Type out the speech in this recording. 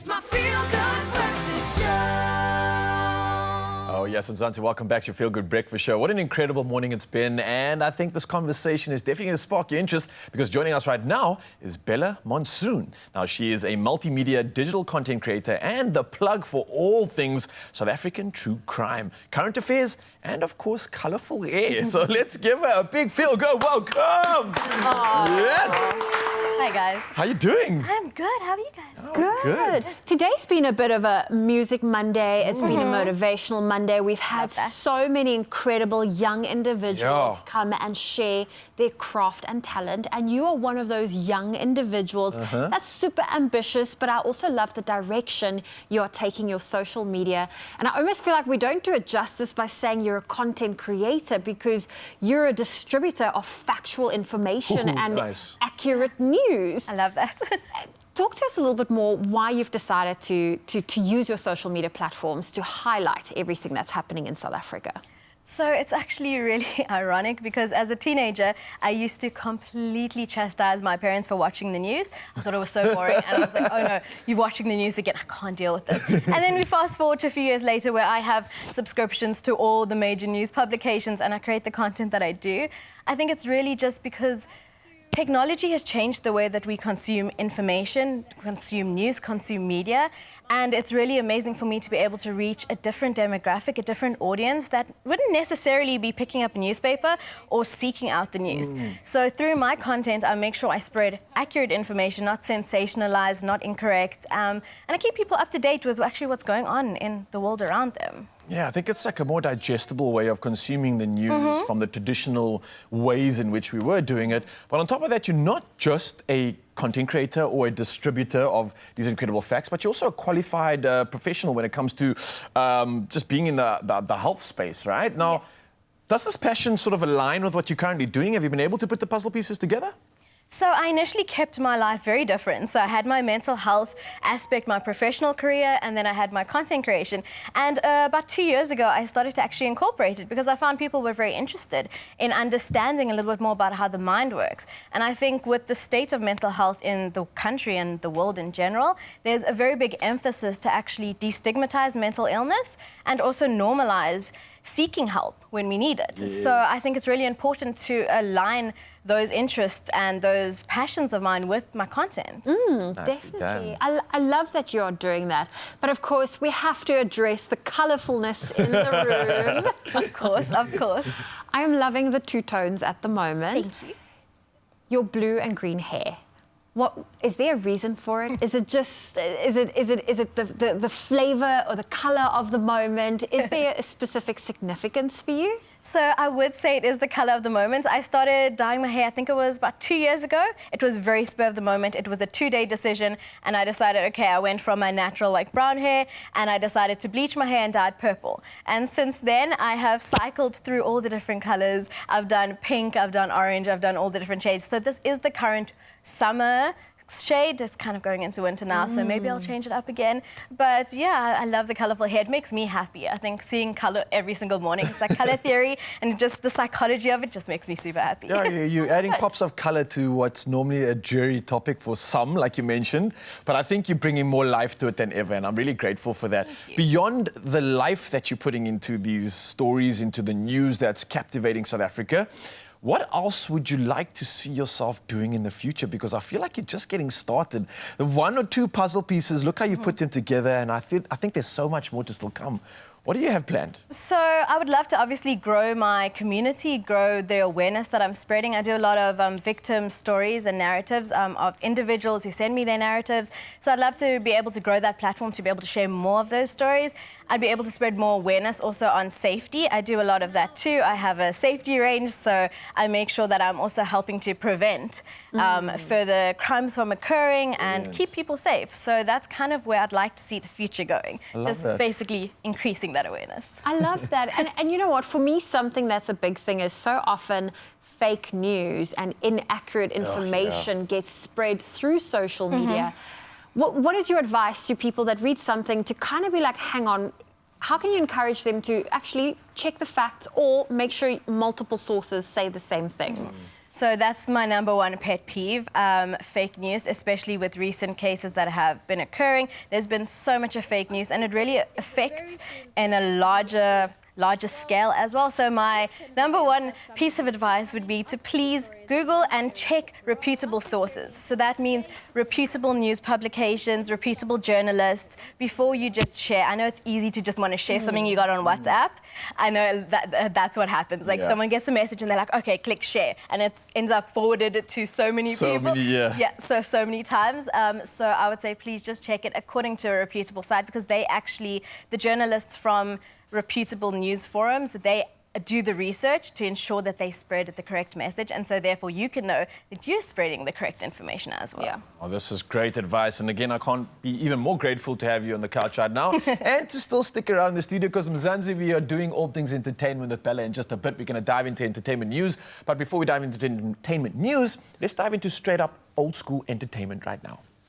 It's my feel-good breakfast show. Oh, yes, Mzansi, welcome back to your Feel Good Breakfast Show. What an incredible morning it's been, and I think this conversation is definitely going to spark your interest because joining us right now is Bella Monsoon. Now, she is a multimedia digital content creator and the plug for all things South African true crime, current affairs, and, of course, colourful hair. So let's give her a big Feel Good welcome. Yes. Hi, guys. How you doing? I'm good. How are you guys? Oh, good. Today's been a bit of a music Monday. It's been a motivational Monday. We've had so many incredible young individuals come and share their craft and talent. And you are one of those young individuals that's super ambitious, but I also love the direction you are taking your social media. And I almost feel like we don't do it justice by saying you're a content creator because you're a distributor of factual information and accurate news. I love that. Talk to us a little bit more why you've decided to use your social media platforms to highlight everything that's happening in South Africa. So it's actually really ironic because as a teenager, I used to completely chastise my parents for watching the news. I thought it was so boring and I was like, oh no, you're watching the news again, I can't deal with this. And then we fast forward to a few years later where I have subscriptions to all the major news publications and I create the content that I do. I think it's really just because technology has changed the way that we consume information, consume news, consume media, and it's really amazing for me to be able to reach a different demographic, a different audience that wouldn't necessarily be picking up a newspaper or seeking out the news. So through my content, I make sure I spread accurate information, not sensationalized, not incorrect, and I keep people up to date with actually what's going on in the world around them. Yeah, I think it's like a more digestible way of consuming the news from the traditional ways in which we were doing it. But on top of that, you're not just a content creator or a distributor of these incredible facts, but you're also a qualified professional when it comes to just being in the health space, right? Now, does this passion sort of align with what you're currently doing? Have you been able to put the puzzle pieces together? So I initially kept my life very different. So I had my mental health aspect, my professional career, and then I had my content creation. And about 2 years ago, I started to actually incorporate it because I found people were very interested in understanding a little bit more about how the mind works. And I think with the state of mental health in the country and the world in general, there's a very big emphasis to actually destigmatize mental illness and also normalize seeking help when we need it. So I think it's really important to align those interests and those passions of mine with my content. Definitely. I love that you're doing that. But of course, we have to address the colourfulness in the room. Of course, of course. I am loving the two tones at the moment. Thank you. Your blue and green hair. What is there a reason for it? Is it just is it the flavour or the colour of the moment? Is there a specific significance for you? So I would say it is the colour of the moment. I started dyeing my hair, I think it was about 2 years ago. It was very spur of the moment. It was a 2-day decision and I decided, okay, I went from my natural like brown hair and I decided to bleach my hair and dye it purple. And since then I have cycled through all the different colours. I've done pink, I've done orange, I've done all the different shades. So this is the current summer shade. It's kind of going into winter now, so maybe I'll change it up again. But yeah, I love the colourful hair. It makes me happy. I think seeing colour every single morning, it's like colour theory, and just the psychology of it just makes me super happy. Yeah, you're adding pops of colour to what's normally a dreary topic for some, like you mentioned. But I think you're bringing more life to it than ever, and I'm really grateful for that. Beyond the life that you're putting into these stories, into the news that's captivating South Africa, what else would you like to see yourself doing in the future? Because I feel like you're just getting started. The 1 or 2 puzzle pieces, look how you've put them together, and I think there's so much more to still come. What do you have planned? So I would love to obviously grow my community, grow the awareness that I'm spreading. I do a lot of victim stories and narratives of individuals who send me their narratives. So I'd love to be able to grow that platform to be able to share more of those stories. I'd be able to spread more awareness also on safety. I do a lot of that too. I have a safety range, so I make sure that I'm also helping to prevent further crimes from occurring and keep people safe. So that's kind of where I'd like to see the future going. Just basically increasing that awareness. I love that. And you know what? For me, something that's a big thing is so often fake news and inaccurate information gets spread through social media. What is your advice to people that read something to kind of be like, hang on, how can you encourage them to actually check the facts or make sure multiple sources say the same thing? So that's my number one pet peeve, fake news, especially with recent cases that have been occurring. There's been so much of fake news, and it really affects in a larger scale as well. So my number one piece of advice would be to please Google and check reputable sources. So that means reputable news publications, reputable journalists, before you just share. I know it's easy to just want to share something you got on WhatsApp. I know that's what happens. Like someone gets a message and they're like, okay, click share. And it ends up forwarded to so many people. So many times. So I would say please just check it according to a reputable site, because the journalists from reputable news forums, they do the research to ensure that they spread the correct message, and so therefore you can know that you're spreading the correct information as well. Yeah. Oh, this is great advice, and again, I can't be even more grateful to have you on the couch right now and to still stick around in the studio, because Mzansi, we are doing all things entertainment with Bella in just a bit. We're going to dive into entertainment news, but before we dive into entertainment news, let's dive into straight up old school entertainment right now.